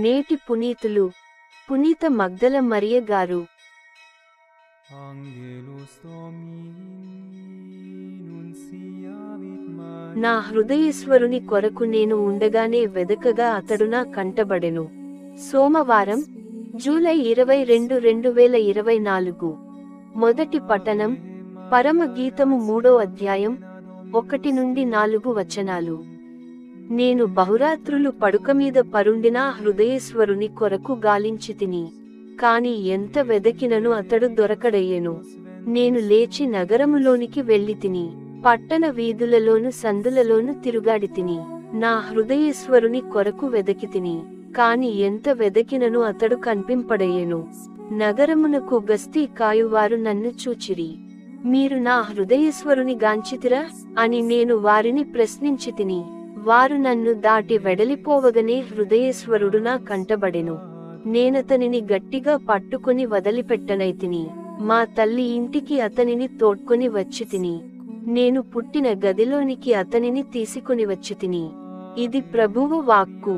నేటి పునీతులు పునీత మగ్దల మరియ గారు. నా హృదయేశ్వరుని కొరకు నేను ఉండగానే వెదకగా అతడు నా కంటబడెను. సోమవారం, జూలై 22, 2024. మొదటి పఠనం, పరమగీతము 3వ అధ్యాయం, 1-4 వచనాలు. నేను బహురాత్రులు పడుకమీద పరుండినా హృదయేశ్వరుని కొరకు గాలించితిని. కాని ఎంత వెదకినను అతడు దొరకడయ్యెను. నేను లేచి నగరములోనికి వెళ్ళితిని. పట్టణ వీధులలోను సందులలోను తిరుగాడితిని. నా హృదయేశ్వరుని కొరకు వెదకితిని. కాని ఎంత వెదకినను అతడు కన్పింపడయ్యెను. నగరమునకు గస్తీ కాయువారు నన్ను చూచిరి. మీరు నా హృదయేశ్వరుని గాంచితిరా అని నేను వారిని ప్రశ్నించితిని. వారు నన్ను దాటి వెడలిపోవగనే హృదయేశ్వరుడు నా కంటబడెను. నేనతనిని గట్టిగా పట్టుకొని వదిలిపెట్టనైతిని. మా తల్లి ఇంటికి అతనిని తోడ్కొని వచ్చితిని. నేను పుట్టిన గదిలోనికి అతనిని తీసుకొని వచ్చితిని. ఇది ప్రభువు వాక్కు.